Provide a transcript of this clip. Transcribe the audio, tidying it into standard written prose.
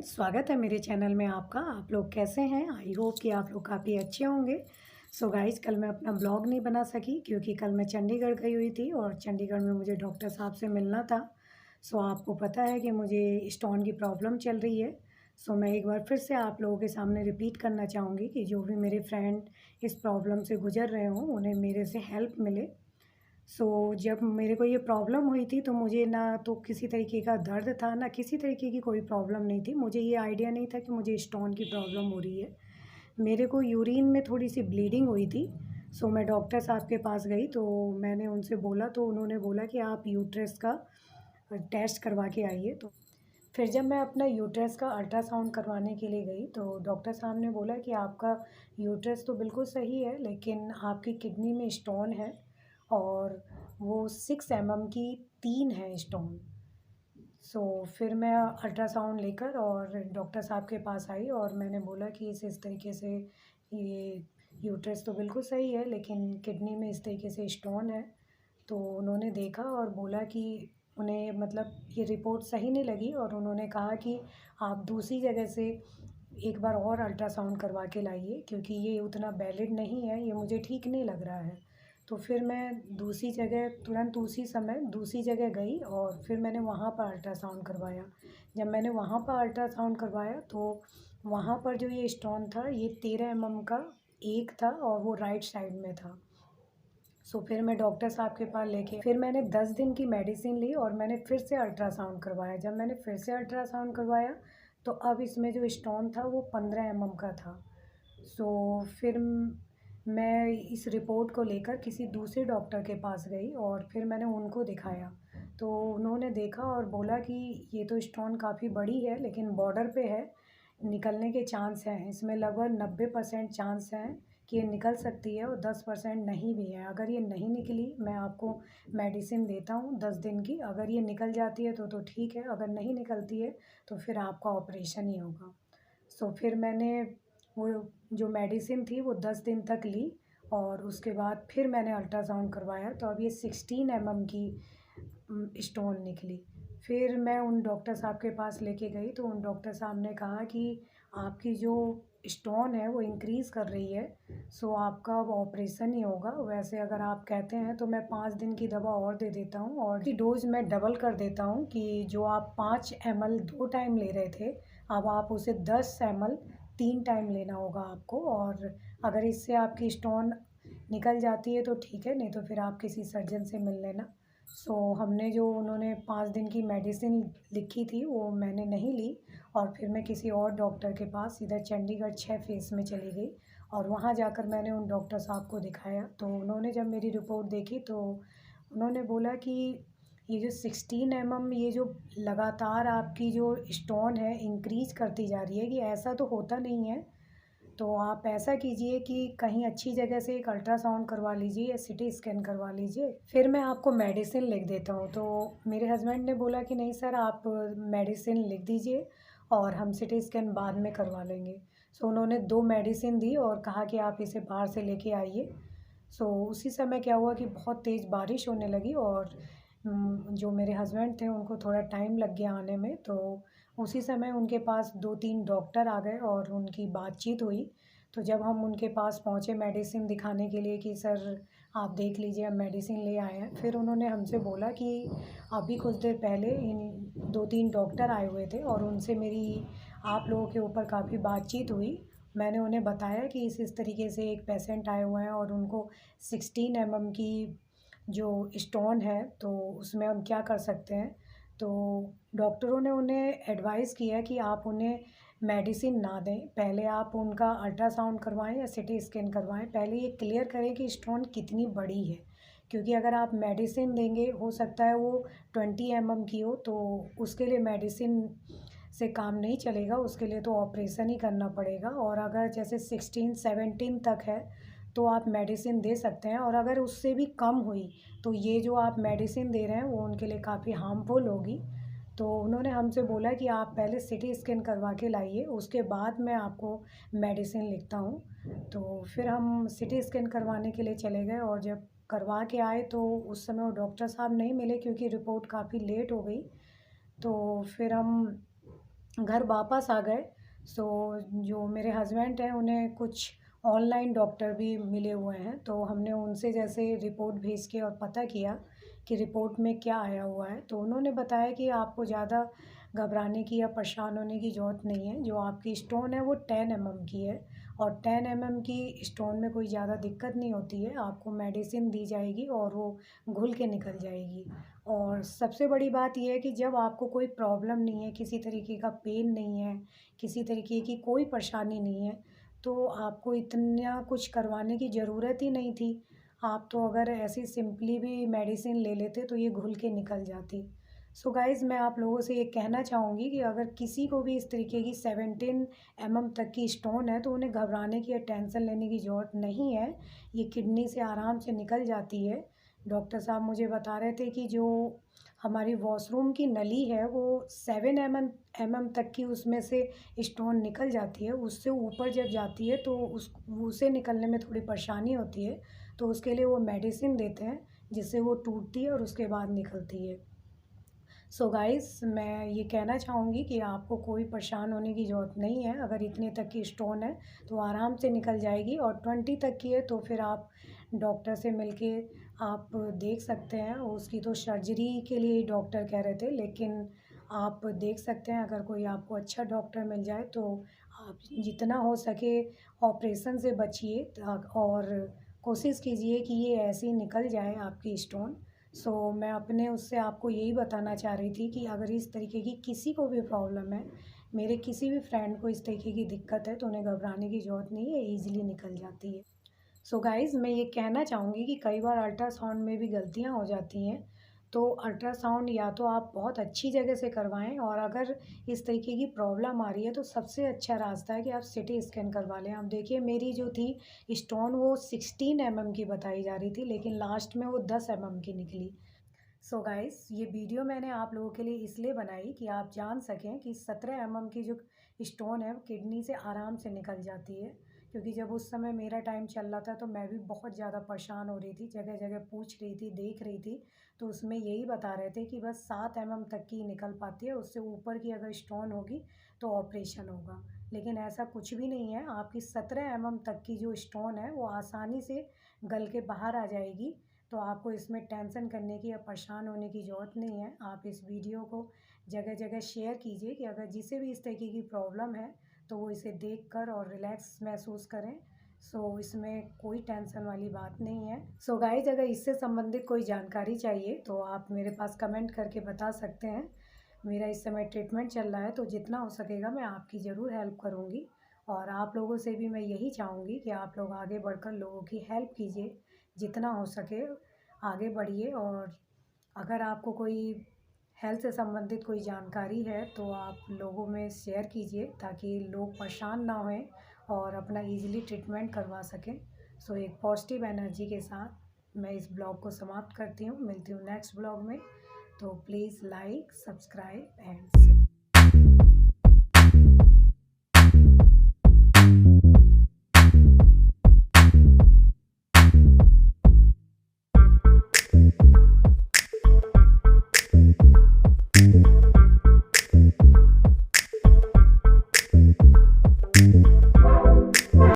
स्वागत है मेरे चैनल में आपका। आप लोग कैसे हैं? आई होप कि आप लोग काफ़ी अच्छे होंगे। सो गाइज़, कल मैं अपना ब्लॉग नहीं बना सकी क्योंकि कल मैं चंडीगढ़ गई हुई थी और चंडीगढ़ में मुझे डॉक्टर साहब से मिलना था। सो आपको पता है कि मुझे स्टोन की प्रॉब्लम चल रही है। सो मैं एक बार फिर से आप लोगों के सामने रिपीट करना चाहूँगी कि जो भी मेरे फ्रेंड इस प्रॉब्लम से गुज़र रहे हों, उन्हें मेरे से हेल्प मिले। जब मेरे को ये प्रॉब्लम हुई थी तो मुझे ना तो किसी तरीके का दर्द था, ना किसी तरीके की कोई प्रॉब्लम नहीं थी। मुझे ये आइडिया नहीं था कि मुझे स्टोन की प्रॉब्लम हो रही है। मेरे को यूरिन में थोड़ी-सी ब्लीडिंग हुई थी। मैं डॉक्टर साहब के पास गई तो मैंने उनसे बोला तो उन्होंने बोला कि आप यूट्रस का टेस्ट करवा के आइए। तो फिर जब मैं अपना यूट्रस का अल्ट्रासाउंड करवाने के लिए गई तो डॉक्टर साहब ने बोला कि आपका यूट्रस तो बिल्कुल सही है, लेकिन आपकी किडनी में स्टोन है और वो 6 की 3 है स्टोन। फिर मैं अल्ट्रासाउंड लेकर और डॉक्टर साहब के पास आई और मैंने बोला कि इस तरीके से ये यूट्रस तो बिल्कुल सही है, लेकिन किडनी में इस तरीके से स्टोन है। तो उन्होंने देखा और बोला कि उन्हें मतलब ये रिपोर्ट सही नहीं लगी और उन्होंने कहा कि आप दूसरी जगह से एक बार और अल्ट्रासाउंड करवा के लाइए, क्योंकि ये उतना वैलिड नहीं है, ये मुझे ठीक नहीं लग रहा है। तो फिर मैं दूसरी जगह तुरंत उसी समय दूसरी जगह गई और फिर मैंने वहाँ पर अल्ट्रासाउंड करवाया। जब मैंने वहाँ पर अल्ट्रासाउंड करवाया तो वहाँ पर जो ये स्टोन था, ये 13 का एक था और वो राइट साइड में था। फिर मैं डॉक्टर साहब के पास लेके फिर मैंने 10 दिन की मेडिसिन ली और मैंने फिर से अल्ट्रासाउंड करवाया। जब मैंने फिर से अल्ट्रासाउंड करवाया तो अब इसमें जो स्टोन था वो 15 का था। फिर मैं इस रिपोर्ट को लेकर किसी दूसरे डॉक्टर के पास गई और फिर मैंने उनको दिखाया। तो उन्होंने देखा और बोला कि ये तो स्टोन काफ़ी बड़ी है, लेकिन बॉर्डर पे है, निकलने के चांस हैं। इसमें लगभग 90% चांस हैं कि ये निकल सकती है और 10% नहीं भी है। अगर ये नहीं निकली, मैं आपको मेडिसिन देता हूँ 10 दिन की। अगर ये निकल जाती है तो ठीक है, अगर नहीं निकलती है तो फिर आपका ऑपरेशन ही होगा। फिर मैंने वो जो मेडिसिन थी वो 10 दिन तक ली और उसके बाद फिर मैंने अल्ट्रासाउंड करवाया तो अब ये 16 की स्टोन निकली। फिर मैं उन डॉक्टर साहब के पास लेके गई तो उन डॉक्टर साहब ने कहा कि आपकी जो स्टोन है वो इंक्रीज़ कर रही है, आपका अब ऑपरेशन ही होगा। वैसे अगर आप कहते हैं तो मैं 5 दिन की दवा और दे देता हूँ और की डोज़ मैं डबल कर देता हूँ कि जो आप 5 2 टाइम ले रहे थे, अब आप उसे 10 3 टाइम लेना होगा आपको। और अगर इससे आपकी स्टोन निकल जाती है तो ठीक है, नहीं तो फिर आप किसी सर्जन से मिल लेना। हमने जो उन्होंने 5 दिन की मेडिसिन लिखी थी वो मैंने नहीं ली और फिर मैं किसी और डॉक्टर के पास इधर चंडीगढ़ 6 फेज़ में चली गई और वहाँ जाकर मैंने उन डॉक्टर साहब को दिखाया। तो उन्होंने जब मेरी रिपोर्ट देखी तो उन्होंने बोला कि ये जो 16 ये जो लगातार आपकी जो स्टोन है इंक्रीज़ करती जा रही है, कि ऐसा तो होता नहीं है। तो आप ऐसा कीजिए कि कहीं अच्छी जगह से एक अल्ट्रासाउंड करवा लीजिए या सिटी स्कैन करवा लीजिए, फिर मैं आपको मेडिसिन लिख देता हूँ। तो मेरे हस्बैंड ने बोला कि नहीं सर, आप मेडिसिन लिख दीजिए और हम सिटी स्कैन बाद में करवा लेंगे। उन्होंने 2 मेडिसिन दी और कहा कि आप इसे बाहर से लेके आइए। उसी समय क्या हुआ कि बहुत तेज़ बारिश होने लगी और जो मेरे हस्बैंड थे उनको थोड़ा टाइम लग गया आने में। तो उसी समय उनके पास 2-3 डॉक्टर आ गए और उनकी बातचीत हुई। तो जब हम उनके पास पहुँचे मेडिसिन दिखाने के लिए कि सर आप देख लीजिए, हम मेडिसिन ले आए हैं, फिर उन्होंने हमसे बोला कि अभी कुछ देर पहले इन 2-3 डॉक्टर आए हुए थे और उनसे मेरी आप लोगों के ऊपर काफ़ी बातचीत हुई। मैंने उन्हें बताया कि इस तरीके से एक पेशेंट आए हुए हैं और उनको 16 की जो स्टोन है तो उसमें हम क्या कर सकते हैं। तो डॉक्टरों ने उन्हें एडवाइस किया कि आप उन्हें मेडिसिन ना दें, पहले आप उनका अल्ट्रासाउंड करवाएं या सिटी स्कैन करवाएं। पहले ये क्लियर करें कि स्टोन कितनी बड़ी है, क्योंकि अगर आप मेडिसिन देंगे, हो सकता है वो 20 की हो, तो उसके लिए मेडिसिन से काम नहीं चलेगा, उसके लिए तो ऑपरेशन ही करना पड़ेगा। और अगर जैसे 16-17 तक है तो आप मेडिसिन दे सकते हैं, और अगर उससे भी कम हुई तो ये जो आप मेडिसिन दे रहे हैं वो उनके लिए काफ़ी हार्मफुल होगी। तो उन्होंने हमसे बोला कि आप पहले सिटी स्कैन करवा के लाइए, उसके बाद मैं आपको मेडिसिन लिखता हूँ। तो फिर हम सिटी स्कैन करवाने के लिए चले गए और जब करवा के आए तो उस समय वो डॉक्टर साहब नहीं मिले क्योंकि रिपोर्ट काफ़ी लेट हो गई। तो फिर हम घर वापस आ गए। सो जो मेरे हस्बैंड हैं उन्हें कुछ ऑनलाइन डॉक्टर भी मिले हुए हैं, तो हमने उनसे जैसे रिपोर्ट भेज के और पता किया कि रिपोर्ट में क्या आया हुआ है, तो उन्होंने बताया कि आपको ज़्यादा घबराने की या परेशान होने की ज़रूरत नहीं है। जो आपकी स्टोन है वो 10 mm की है, और 10 mm की स्टोन में कोई ज़्यादा दिक्कत नहीं होती है। आपको मेडिसिन दी जाएगी और वो घुल के निकल जाएगी। और सबसे बड़ी बात ये है कि जब आपको कोई प्रॉब्लम नहीं है, किसी तरीके का पेन नहीं है, किसी तरीके की कोई परेशानी नहीं है, तो आपको इतना कुछ करवाने की ज़रूरत ही नहीं थी। आप तो अगर ऐसी सिंपली भी मेडिसिन ले लेते तो ये घुल के निकल जाती। सो गाइज़, मैं आप लोगों से ये कहना चाहूँगी कि अगर किसी को भी इस तरीके की 17 mm तक की स्टोन है, तो उन्हें घबराने की या टेंशन लेने की ज़रूरत नहीं है। ये किडनी से आराम से निकल जाती है। डॉक्टर साहब मुझे बता रहे थे कि जो हमारी वॉशरूम की नली है वो 7 mm तक की उसमें से स्टोन निकल जाती है। उससे ऊपर जब जाती है तो उसे निकलने में थोड़ी परेशानी होती है, तो उसके लिए वो मेडिसिन देते हैं जिससे वो टूटती है और उसके बाद निकलती है। सो गाइस, मैं ये कहना चाहूँगी कि आपको कोई परेशान होने की ज़रूरत नहीं है। अगर इतने तक की स्टोन है तो आराम से निकल जाएगी, और 20 तक की है तो फिर आप डॉक्टर से मिलके आप देख सकते हैं। उसकी तो सर्जरी के लिए ही डॉक्टर कह रहे थे, लेकिन आप देख सकते हैं अगर कोई आपको अच्छा डॉक्टर मिल जाए तो आप जितना हो सके ऑपरेशन से बचिए, और कोशिश कीजिए कि ये ऐसे ही निकल जाए आपकी स्टोन। सो मैं अपने उससे आपको यही बताना चाह रही थी कि अगर इस तरीके की किसी को भी प्रॉब्लम है, मेरे किसी भी फ्रेंड को इस तरीके की दिक्कत है, तो उन्हें घबराने की ज़रूरत नहीं है, ईज़िली निकल जाती है। सो गाइज़, मैं ये कहना चाहूँगी कि कई बार अल्ट्रासाउंड में भी गलतियाँ हो जाती हैं। तो अल्ट्रासाउंड या तो आप बहुत अच्छी जगह से करवाएँ, और अगर इस तरीके की प्रॉब्लम आ रही है तो सबसे अच्छा रास्ता है कि आप सिटी स्कैन करवा लें। अब देखिए, मेरी जो थी स्टोन वो 16 mm की बताई जा रही थी, लेकिन लास्ट में वो 10 mm की निकली। सो गाइस, ये वीडियो मैंने आप लोगों के लिए इसलिए बनाई कि आप जान सकें कि 17 mm की जो स्टोन है वो किडनी से आराम से निकल जाती है। क्योंकि जब उस समय मेरा टाइम चल रहा था तो मैं भी बहुत ज़्यादा परेशान हो रही थी, जगह जगह पूछ रही थी, देख रही थी। तो उसमें यही बता रहे थे कि बस 7 mm तक की निकल पाती है, उससे ऊपर की अगर स्टोन होगी तो ऑपरेशन होगा। लेकिन ऐसा कुछ भी नहीं है। आपकी 17 mm तक की जो स्टोन है वो आसानी से गल के बाहर आ जाएगी। तो आपको इसमें टेंशन करने की या परेशान होने की ज़रूरत नहीं है। आप इस वीडियो को जगह जगह शेयर कीजिए कि अगर जिसे भी इस तरीके की प्रॉब्लम है तो वो इसे देखकर और रिलैक्स महसूस करें। सो इसमें कोई टेंशन वाली बात नहीं है। सो गाइज, अगर इससे संबंधित कोई जानकारी चाहिए तो आप मेरे पास कमेंट करके बता सकते हैं। मेरा इस समय ट्रीटमेंट चल रहा है, तो जितना हो सकेगा मैं आपकी ज़रूर हेल्प करूँगी। और आप लोगों से भी मैं यही चाहूँगी कि आप लोग आगे बढ़कर लोगों की हेल्प कीजिए, जितना हो सके आगे बढ़िए। और अगर आपको कोई हेल्थ से संबंधित कोई जानकारी है तो आप लोगों में शेयर कीजिए, ताकि लोग परेशान ना हों और अपना इजीली ट्रीटमेंट करवा सकें। सो एक पॉजिटिव एनर्जी के साथ मैं इस ब्लॉग को समाप्त करती हूँ। मिलती हूँ नेक्स्ट ब्लॉग में। तो प्लीज़ लाइक, सब्सक्राइब एंड